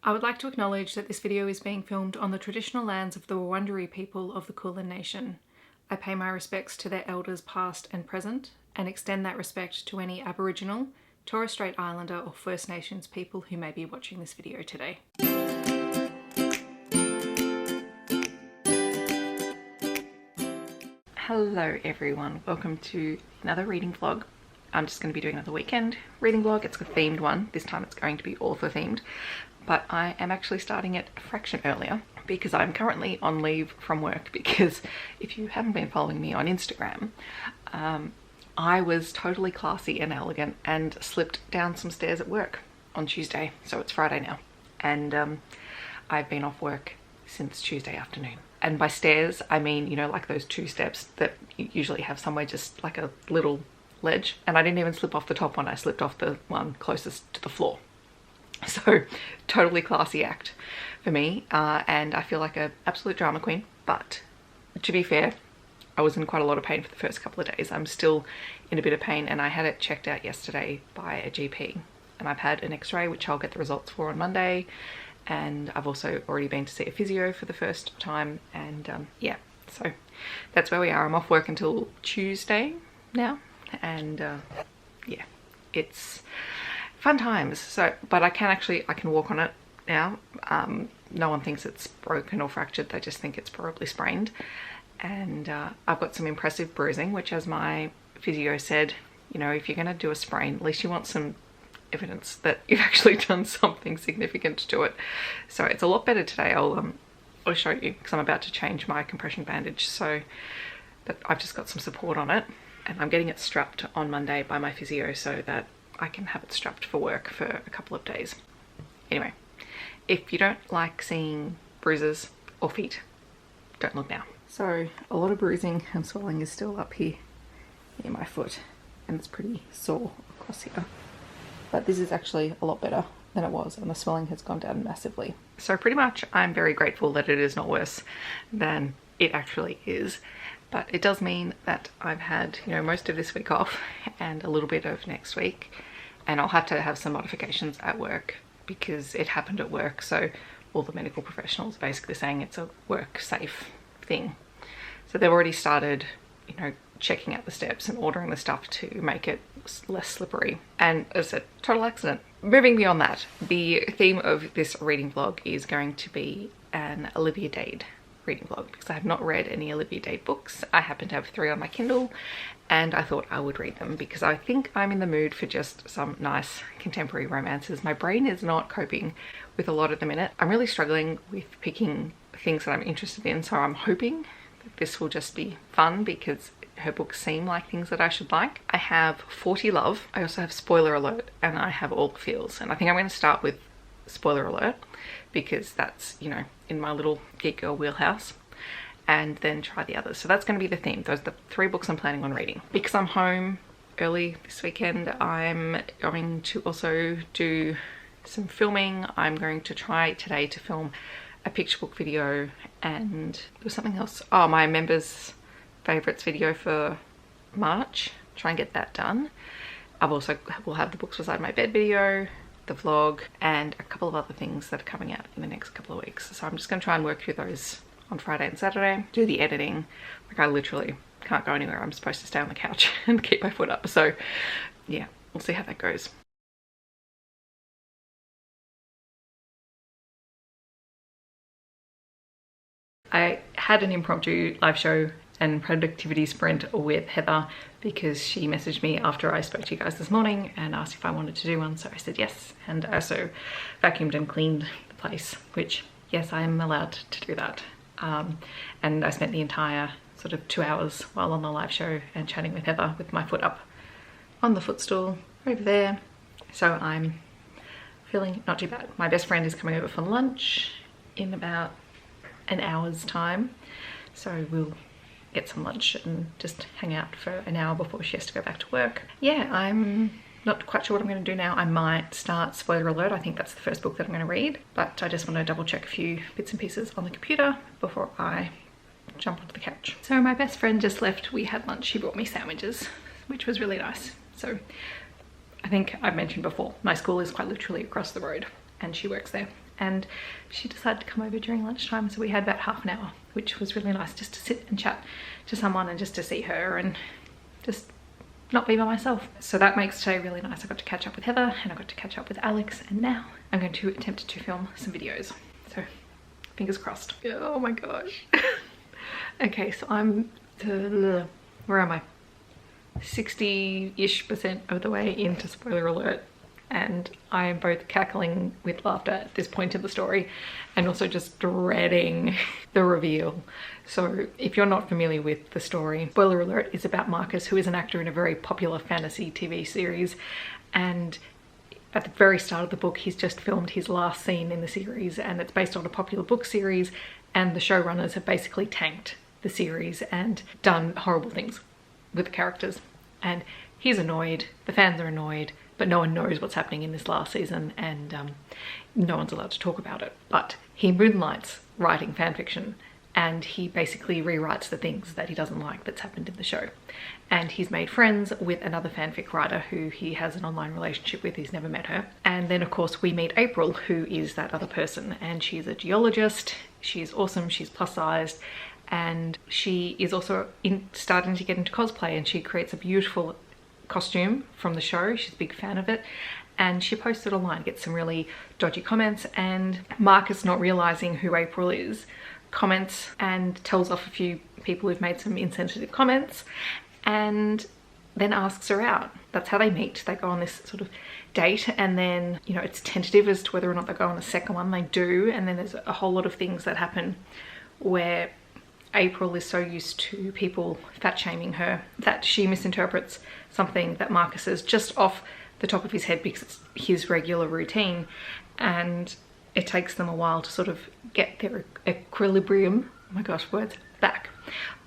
I would like to acknowledge that this video is being filmed on the traditional lands of the Wurrundjeri people of the Kulin Nation. I pay my respects to their elders past and present, and extend that respect to any Aboriginal, Torres Strait Islander or First Nations people who may be watching this video today. Hello everyone, welcome to another reading vlog. I'm just going to be doing another weekend reading vlog. It's a themed one. This time it's going to be author themed. But I am actually starting it a fraction earlier because I'm currently on leave from work, because if you haven't been following me on Instagram, I was totally classy and elegant and slipped down some stairs at work on Tuesday. So it's Friday now. And I've been off work since Tuesday afternoon. And by stairs, I mean, you know, like those 2 steps that you usually have somewhere, just like a little ledge. And I didn't even slip off the top one. I slipped off the one closest to the floor. So totally classy act for me, and I feel like an absolute drama queen. But to be fair, I was in quite a lot of pain for the first couple of days. I'm still in a bit of pain, and I had it checked out yesterday by a GP, and I've had an x-ray which I'll get the results for on Monday, and I've also already been to see a physio for the first time. And yeah, so that's where we are. I'm off work until Tuesday now, and yeah, it's fun times. So, but I can walk on it now. No one thinks it's broken or fractured, they just think it's probably sprained. And I've got some impressive bruising, which, as my physio said, you know, if you're going to do a sprain, at least you want some evidence that you've actually done something significant to it. So it's a lot better today. I'll show you, because I'm about to change my compression bandage so that I've just got some support on it, and I'm getting it strapped on Monday by my physio so that I can have it strapped for work for a couple of days. Anyway, if you don't like seeing bruises or feet, don't look now. So a lot of bruising and swelling is still up here near my foot, and it's pretty sore across here. But this is actually a lot better than it was, and the swelling has gone down massively. So pretty much I'm very grateful that it is not worse than it actually is. But it does mean that I've had, you know, most of this week off and a little bit of next week. And I'll have to have some modifications at work because it happened at work. So all the medical professionals are basically saying it's a work safe thing. So they've already started, you know, checking out the steps and ordering the stuff to make it less slippery. And as I said, total accident. Moving beyond that, the theme of this reading vlog is going to be an Olivia Dade reading vlog, because I have not read any Olivia Dade books. I happen to have 3 on my Kindle, and I thought I would read them because I think I'm in the mood for just some nice contemporary romances. My brain is not coping with a lot at the minute. I'm really struggling with picking things that I'm interested in, so I'm hoping that this will just be fun because her books seem like things that I should like. I have 40 Love, I also have Spoiler Alert, and I have All the Feels. And I think I'm going to start with Spoiler Alert because that's, you know, in my little geek girl wheelhouse, and then try the others. So that's going to be the theme. Those are the 3 books I'm planning on reading. Because I'm home early this weekend, I'm going to also do some filming. I'm going to try today to film a picture book video, and there was something else. Oh, my members favorites video for March. Try and get that done. I've also will have the books beside my bed video, the vlog, and a couple of other things that are coming out in the next couple of weeks. So I'm just going to try and work through those on Friday and Saturday, do the editing. Like, I literally can't go anywhere. I'm supposed to stay on the couch and keep my foot up. So yeah, we'll see how that goes. I had an impromptu live show and productivity sprint with Heather because she messaged me after I spoke to you guys this morning and asked if I wanted to do one, so I said yes. And I also vacuumed and cleaned the place, which, yes, I am allowed to do that. And I spent the entire sort of 2 hours while on the live show and chatting with Heather with my foot up on the footstool over there. So I'm feeling not too bad. My best friend is coming over for lunch in about an hour's time, so we'll get some lunch and just hang out for an hour before she has to go back to work. Yeah, I'm not quite sure what I'm going to do now. I might start Spoiler Alert. I think that's the first book that I'm going to read, but I just want to double check a few bits and pieces on the computer before I jump onto the couch. So my best friend just left. We had lunch. She brought me sandwiches, which was really nice. So I think I've mentioned before, my school is quite literally across the road and she works there. and she decided to come over during lunchtime, so we had about half an hour, which was really nice, just to sit and chat to someone and just to see her and just not be by myself. So that makes today really nice. I got to catch up with Heather and I got to catch up with Alex, and now I'm going to attempt to film some videos. So fingers crossed. Oh my gosh. Okay, so I'm, where am I? 60-ish% of the way into spoiler alert, and I am both cackling with laughter at this point in the story and also just dreading the reveal. So if you're not familiar with the story, spoiler alert is about Marcus, who is an actor in a very popular fantasy TV series, and at the very start of the book he's just filmed his last scene in the series, and it's based on a popular book series, and the showrunners have basically tanked the series and done horrible things with the characters, and he's annoyed, the fans are annoyed, but no one knows what's happening in this last season, and no one's allowed to talk about it. But he moonlights writing fanfiction, and he basically rewrites the things that he doesn't like that's happened in the show. And he's made friends with another fanfic writer who he has an online relationship with. He's never met her. And then of course we meet April, who is that other person, and she's a geologist. She's awesome, she's plus sized, and she is also starting to get into cosplay, and she creates a beautiful costume from the show. She's a big fan of it, and she posts it online, gets some really dodgy comments, and Marcus, not realizing who April is, comments and tells off a few people who've made some insensitive comments, and then asks her out. That's how they meet. They go on this sort of date, and then, you know, it's tentative as to whether or not they go on a second one. They do, and then there's a whole lot of things that happen where April is so used to people fat shaming her that she misinterprets something that Marcus says just off the top of his head because it's his regular routine, and it takes them a while to sort of get their equilibrium, oh my gosh, words, back.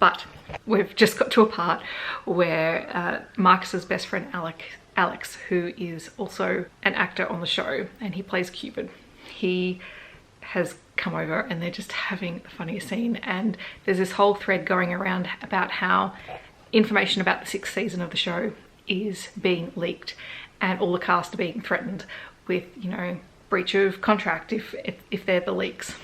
But we've just got to a part where Marcus's best friend Alex, who is also an actor on the show, and he plays Cupid, he has come over and they're just having the funniest scene, and there's this whole thread going around about how information about the 6th season of the show is being leaked, and all the cast are being threatened with, you know, breach of contract if they're the leaks.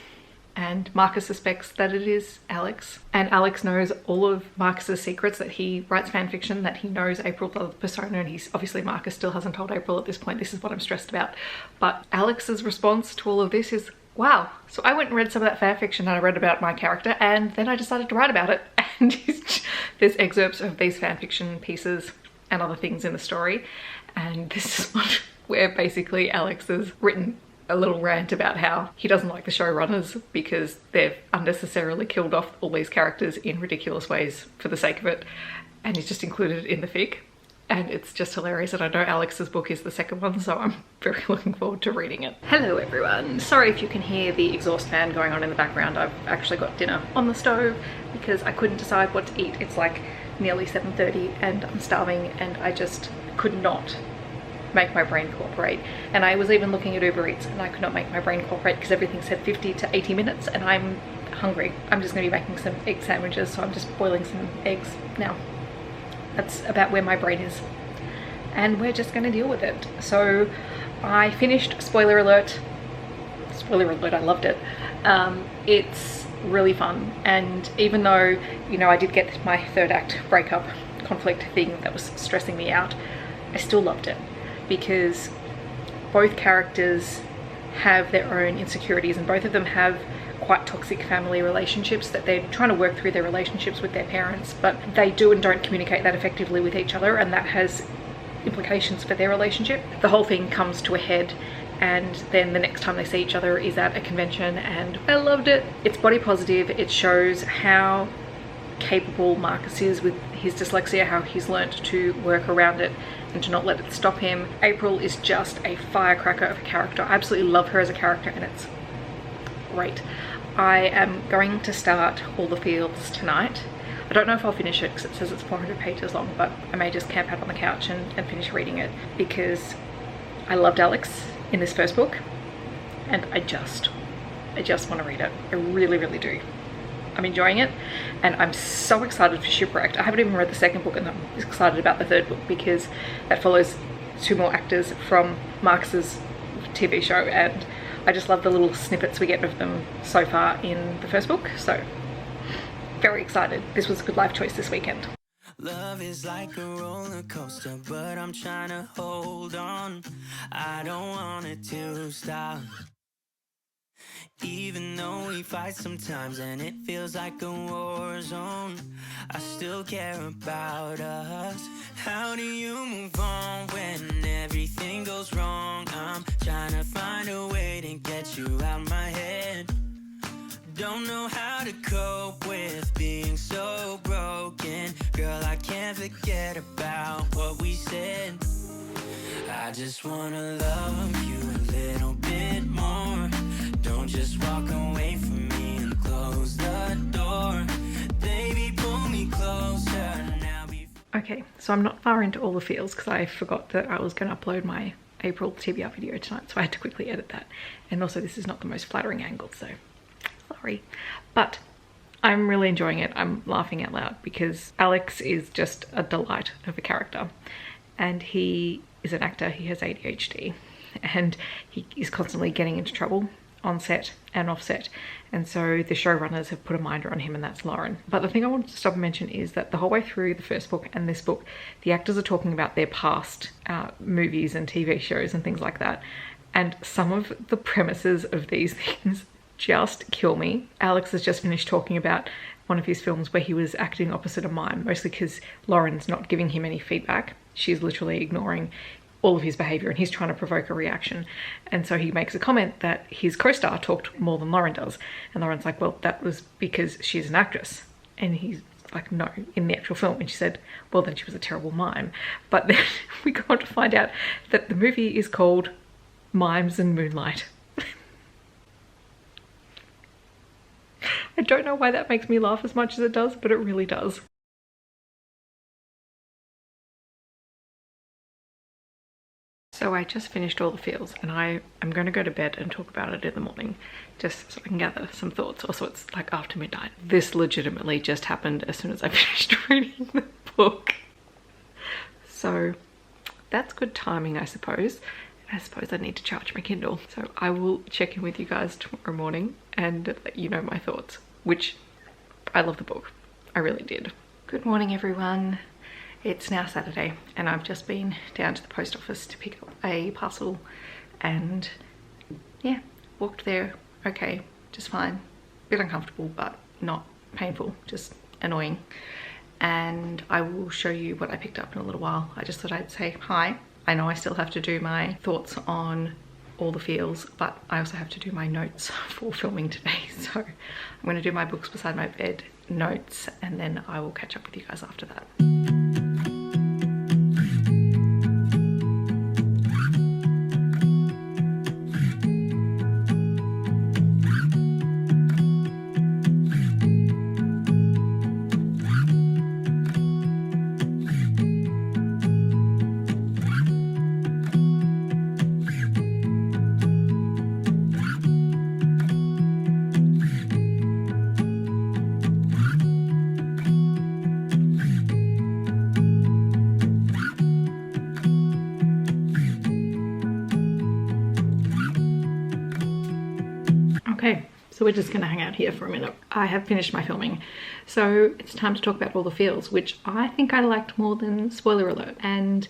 And Marcus suspects that it is Alex, and Alex knows all of Marcus's secrets, that he writes fan fiction, that he knows April's other persona, and he's obviously, Marcus still hasn't told April at this point. This is what I'm stressed about. But Alex's response to all of this is, wow, so I went and read some of that fan fiction and I read about my character, and then I decided to write about it. And there's excerpts of these fan fiction pieces and other things in the story, and this is where basically Alex has written a little rant about how he doesn't like the showrunners because they've unnecessarily killed off all these characters in ridiculous ways for the sake of it, and he's just included it in the fic. And it's just hilarious, and I know Alex's book is the second one, so I'm very looking forward to reading it. Hello everyone. Sorry if you can hear the exhaust fan going on in the background. I've actually got dinner on the stove because I couldn't decide what to eat. It's like nearly 7:30 and I'm starving, and I just could not make my brain cooperate. And I was even looking at Uber Eats and I could not make my brain cooperate because everything said 50 to 80 minutes and I'm hungry. I'm just going to be making some egg sandwiches, so I'm just boiling some eggs now. That's about where my brain is, and we're just going to deal with it. So I finished spoiler alert, I loved it. It's really fun, and even though, you know, I did get my third act breakup conflict thing that was stressing me out, I still loved it because both characters have their own insecurities, and both of them have quite toxic family relationships that they're trying to work through, their relationships with their parents, but they do and don't communicate that effectively with each other, and that has implications for their relationship. The whole thing comes to a head, and then the next time they see each other is at a convention, and I loved it. It's body positive. It shows how capable Marcus is with his dyslexia, how he's learnt to work around it and to not let it stop him. April is just a firecracker of a character. I absolutely love her as a character, and it's great. I am going to start All the Fields tonight. I don't know if I'll finish it because it says it's 400 pages long, but I may just camp out on the couch and finish reading it because I loved Alex in this first book, and I just want to read it. I really, really do. I'm enjoying it, and I'm so excited for Shipwrecked. I haven't even read the second book, and I'm excited about the third book because that follows 2 more actors from Marcus's TV show, and I just love the little snippets we get of them so far in the first book. So very excited. This was a good life choice this weekend. Love is like a roller coaster, but I'm trying to hold on. I don't want it to stop. Even though we fight sometimes and it feels like a war zone, I still care about us. How do you move on when everything goes wrong? I'm trying to find a way to get you out my head. Don't know how to cope with being so broken. Girl, I can't forget about what we said. I just wanna love you a little bit more. Don't just walk away from me and close the door. Baby, pull me closer now. Okay, so I'm not far into all the feels because I forgot that I was going to upload my April TBR video tonight, so I had to quickly edit that. And also this is not the most flattering angle, so sorry. But I'm really enjoying it. I'm laughing out loud because Alex is just a delight of a character. And he is an actor, he has ADHD. And he is constantly getting into trouble on set and off set, and so the showrunners have put a minder on him, and that's Lauren. But the thing I wanted to stop and mention is that the whole way through the first book and this book, the actors are talking about their past movies and TV shows and things like that, and some of the premises of these things just kill me. Alex has just finished talking about one of his films where he was acting opposite a mime, mostly because Lauren's not giving him any feedback. She's literally ignoring all of his behavior and he's trying to provoke a reaction. And so he makes a comment that his co-star talked more than Lauren does. And Lauren's like, well, that was because she's an actress. And he's like, no, in the actual film. And she said, well, then she was a terrible mime. But then we go on to find out that the movie is called Mimes and Moonlight. I don't know why that makes me laugh as much as it does, but it really does. So I just finished all the feels and I am going to go to bed and talk about it in the morning just so I can gather some thoughts. Also, it's like after midnight. This legitimately just happened as soon as I finished reading the book. So that's good timing, I suppose. I suppose I need to charge my Kindle. So I will check in with you guys tomorrow morning and let you know my thoughts, which I love the book. I really did. Good morning, everyone. It's now Saturday and I've just been down to the post office to pick up a parcel and yeah, walked there okay, just fine. A bit uncomfortable but not painful, just annoying. And I will show you what I picked up in a little while. I just thought I'd say hi. I know I still have to do my thoughts on all the feels, but I also have to do my notes for filming today. So I'm going to do my books beside my bed notes and then I will catch up with you guys after that. Okay, so we're just gonna hang out here for a minute. I have finished my filming, so it's time to talk about all the feels, which I think I liked more than spoiler alert. And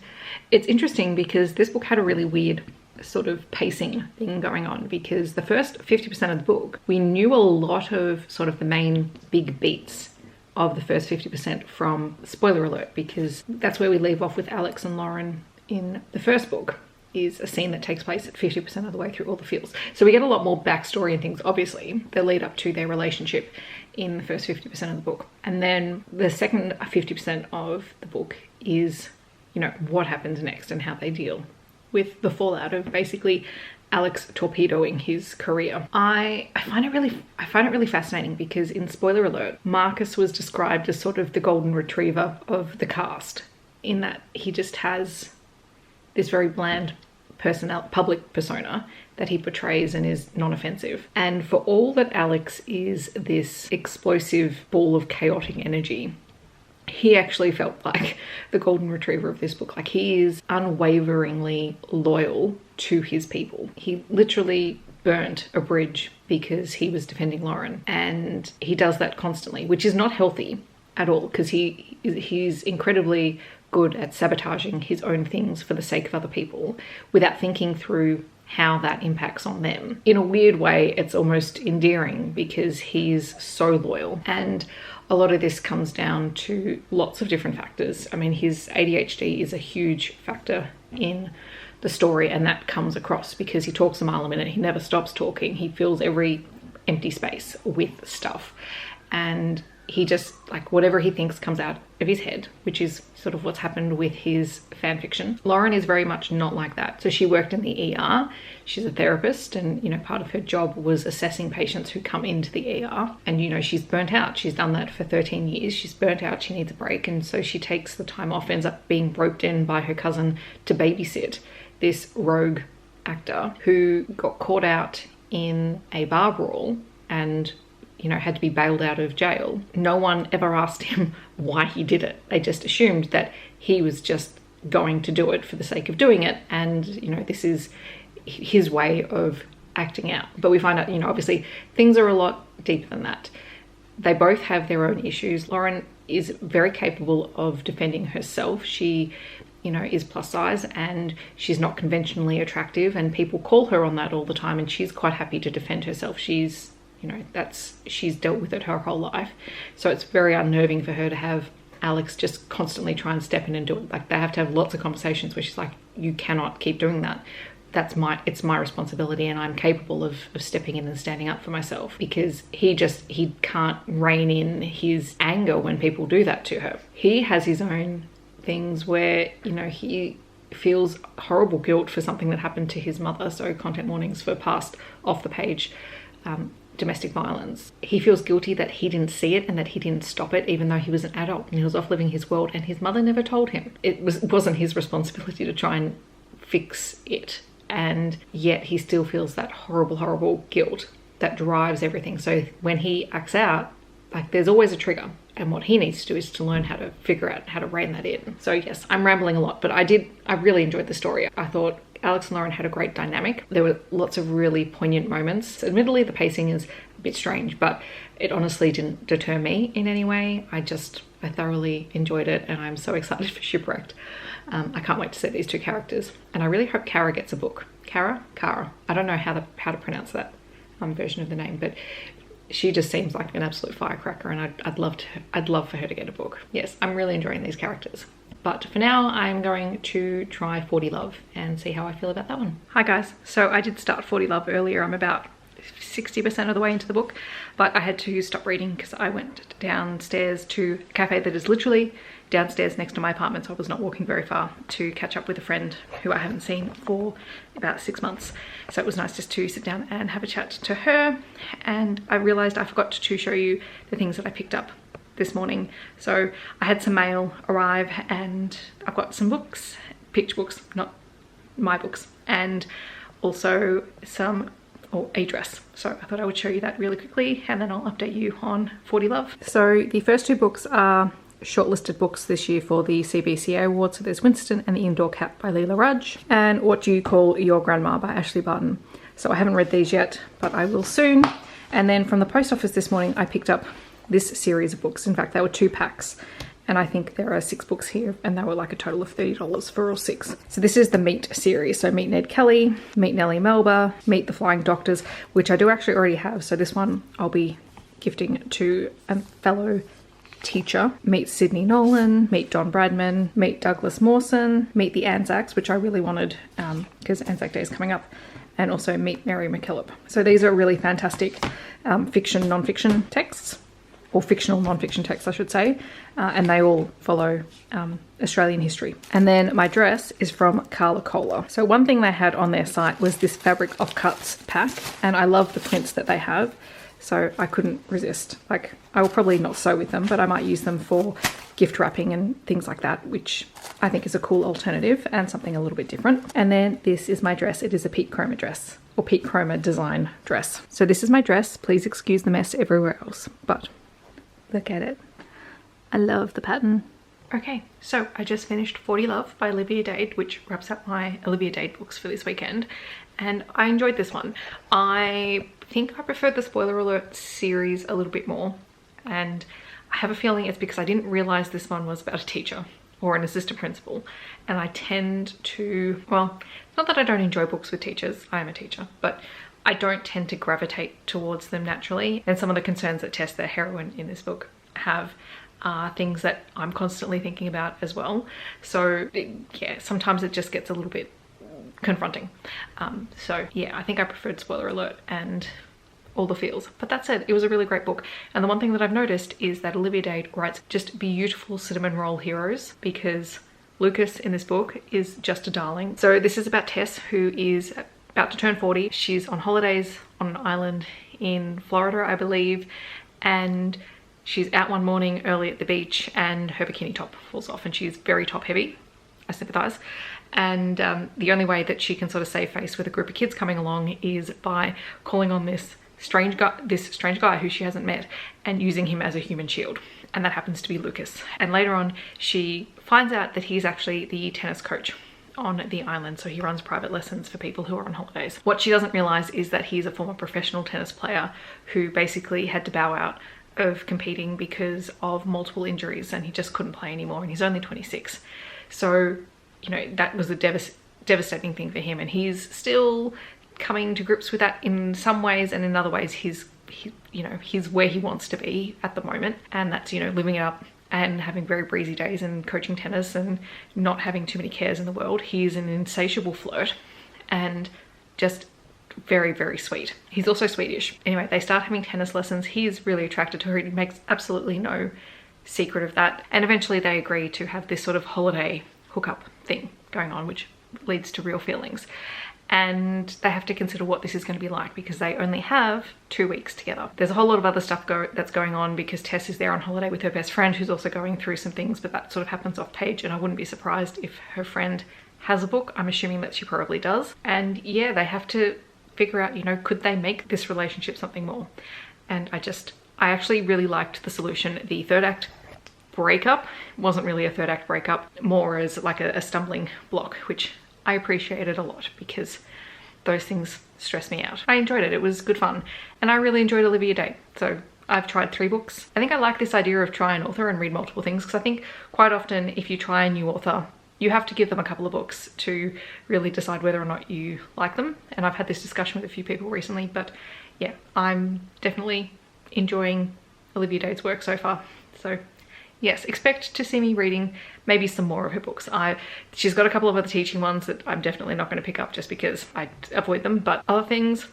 it's interesting because this book had a really weird sort of pacing thing going on, because the first 50% of the book, we knew a lot of sort of the main big beats of the first 50% from spoiler alert, because that's where we leave off with Alex and Lauren in the first book. Is a scene that takes place at 50% of the way through all the feels. So we get a lot more backstory and things, obviously, that lead up to their relationship in the first 50% of the book. And then the second 50% of the book is, you know, what happens next and how they deal with the fallout of basically Alex torpedoing his career. I find it really fascinating because in spoiler alert, Marcus was described as sort of the golden retriever of the cast, in that he just has this very bland public persona that he portrays and is non-offensive. And for all that Alex is this explosive ball of chaotic energy, he actually felt like the golden retriever of this book. Like, he is unwaveringly loyal to his people. He literally burnt a bridge because he was defending Lauren, and he does that constantly, which is not healthy at all, because he's incredibly good at sabotaging his own things for the sake of other people without thinking through how that impacts on them. In a weird way, it's almost endearing because he's so loyal. And a lot of this comes down to lots of different factors. I mean, his ADHD is a huge factor in the story, and that comes across because he talks a mile a minute. He never stops talking. He fills every empty space with stuff. And he just, like, whatever he thinks comes out of his head, which is sort of what's happened with his fan fiction. Lauren is very much not like that. So she worked in the ER. She's a therapist, and, you know, part of her job was assessing patients who come into the ER. And, you know, she's burnt out. She's done that for 13 years. She's burnt out. She needs a break. And so she takes the time off, ends up being roped in by her cousin to babysit this rogue actor who got caught out in a bar brawl and, you know, had to be bailed out of jail. No one ever asked him why he did it. They just assumed that he was just going to do it for the sake of doing it. And, you know, this is his way of acting out. But we find out, you know, obviously things are a lot deeper than that. They both have their own issues. Lauren is very capable of defending herself. She, you know, is plus size and she's not conventionally attractive, and people call her on that all the time, and she's quite happy to defend herself. She's, you know, she's dealt with it her whole life. So it's very unnerving for her to have Alex just constantly try and step in and do it. Like, they have to have lots of conversations where she's like, you cannot keep doing that. It's my responsibility, and I'm capable of stepping in and standing up for myself, because he can't rein in his anger when people do that to her. He has his own things where, you know, he feels horrible guilt for something that happened to his mother. So content warnings for past off the page domestic violence. He feels guilty that he didn't see it and that he didn't stop it, even though he was an adult and he was off living his world, and his mother never told him. It wasn't his responsibility to try and fix it. And yet he still feels that horrible guilt that drives everything. So when he acts out, like, there's always a trigger, and what he needs to do is to learn how to figure out how to rein that in. So yes, I'm rambling a lot, but I really enjoyed the story. I thought Alex and Lauren had a great dynamic. There were lots of really poignant moments. Admittedly, the pacing is a bit strange, but it honestly didn't deter me in any way. I thoroughly enjoyed it, and I'm so excited for Shipwrecked. I can't wait to see these two characters, and I really hope Kara gets a book. Kara? I don't know how to pronounce that version of the name, but she just seems like an absolute firecracker, and I'd love for her to get a book. Yes, I'm really enjoying these characters. But for now, I'm going to try 40 Love and see how I feel about that one. Hi guys, so I did start 40 Love earlier. I'm about 60% of the way into the book, but I had to stop reading because I went downstairs to a cafe that is literally downstairs next to my apartment, so I was not walking very far, to catch up with a friend who I haven't seen for about 6 months. So it was nice just to sit down and have a chat to her. And I realized I forgot to show you the things that I picked up this morning. So I had some mail arrive, and I've got some books, picture books, not my books, and also a dress. So I thought I would show you that really quickly, and then I'll update you on 40 Love. So the first two books are shortlisted books this year for the CBCA Awards. So there's Winston and the Indoor Cat by Leila Raj, and What Do You Call Your Grandma by Ashley Barton. So I haven't read these yet, but I will soon. And then from the post office this morning, I picked up this series of books. In fact, there were 2 packs, and I think there are 6 books here, and they were like a total of $30 for all 6. So this is the Meet series. So Meet Ned Kelly, Meet Nellie Melba, Meet the Flying Doctors, which I do actually already have. So this one I'll be gifting to a fellow teacher. Meet Sydney Nolan, Meet Don Bradman, Meet Douglas Mawson, Meet the Anzacs, which I really wanted because Anzac Day is coming up, and also Meet Mary McKillop. So these are really fantastic fiction, non-fiction texts, or fictional non-fiction texts, I should say, and they all follow Australian history. And then my dress is from Carla Cola. So one thing they had on their site was this fabric offcuts pack, and I love the prints that they have, so I couldn't resist. Like, I will probably not sew with them, but I might use them for gift wrapping and things like that, which I think is a cool alternative and something a little bit different. And then this is my dress. It is a Pete Chroma dress, or Pete Chroma design dress. So this is my dress. Please excuse the mess everywhere else, but look at it. I love the pattern. Okay, so I just finished 40 Love by Olivia Dade, which wraps up my Olivia Dade books for this weekend. and I enjoyed this one. I think I preferred the spoiler alert series a little bit more, and I have a feeling it's because I didn't realize this one was about a teacher or an assistant principal, and I tend to, well, it's not that I don't enjoy books with teachers, I am a teacher, but I don't tend to gravitate towards them naturally, and some of the concerns that Tess, the heroine in this book, have are things that I'm constantly thinking about as well. So yeah, sometimes it just gets a little bit confronting. So yeah, I think I preferred spoiler alert and all the feels. But that said, it was a really great book. And the one thing that I've noticed is that Olivia Dade writes just beautiful cinnamon roll heroes, because Lucas in this book is just a darling. So this is about Tess, who is about to turn 40. She's on holidays on an island in Florida, I believe, and she's out one morning early at the beach and her bikini top falls off, and she's very top heavy. I sympathise. And the only way that she can sort of save face with a group of kids coming along is by calling on this strange guy who she hasn't met and using him as a human shield. And that happens to be Lucas. And later on, she finds out that he's actually the tennis coach on the island, so he runs private lessons for people who are on holidays. What she doesn't realise is that he's a former professional tennis player who basically had to bow out of competing because of multiple injuries, and he just couldn't play anymore, and he's only 26. So, you know, that was a devastating thing for him, and he's still coming to grips with that in some ways, and in other ways he's where he wants to be at the moment, and that's, you know, living it up and having very breezy days and coaching tennis and not having too many cares in the world. He's an insatiable flirt and just very, very sweet. He's also Swedish. Anyway, they start having tennis lessons. He's really attracted to her. He makes absolutely no secret of that. And eventually they agree to have this sort of holiday hookup thing going on, which leads to real feelings. And they have to consider what this is going to be like, because they only have 2 weeks together. There's a whole lot of other stuff that's going on, because Tess is there on holiday with her best friend, who's also going through some things, but that sort of happens off page, and I wouldn't be surprised if her friend has a book. I'm assuming that she probably does. And yeah, they have to figure out, you know, could they make this relationship something more? And I actually really liked the solution. The third act breakup wasn't really a third act breakup, more as like a stumbling block, which I appreciated a lot, because those things stress me out. I enjoyed it. It was good fun. And I really enjoyed Olivia Dade. So I've tried 3 books. I think I like this idea of try an author and read multiple things, because I think quite often if you try a new author, you have to give them a couple of books to really decide whether or not you like them. And I've had this discussion with a few people recently, but yeah, I'm definitely enjoying Olivia Dade's work so far. So yes, expect to see me reading maybe some more of her books. She's got a couple of other teaching ones that I'm definitely not going to pick up just because I avoid them, but other things,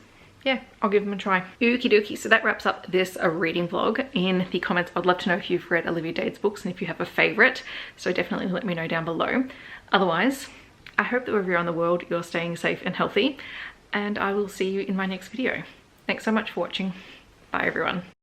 yeah, I'll give them a try. Okie dokie, so that wraps up this reading vlog. In the comments, I'd love to know if you've read Olivia Dade's books and if you have a favourite, so definitely let me know down below. Otherwise, I hope that wherever you're in the world, you're staying safe and healthy, and I will see you in my next video. Thanks so much for watching. Bye everyone.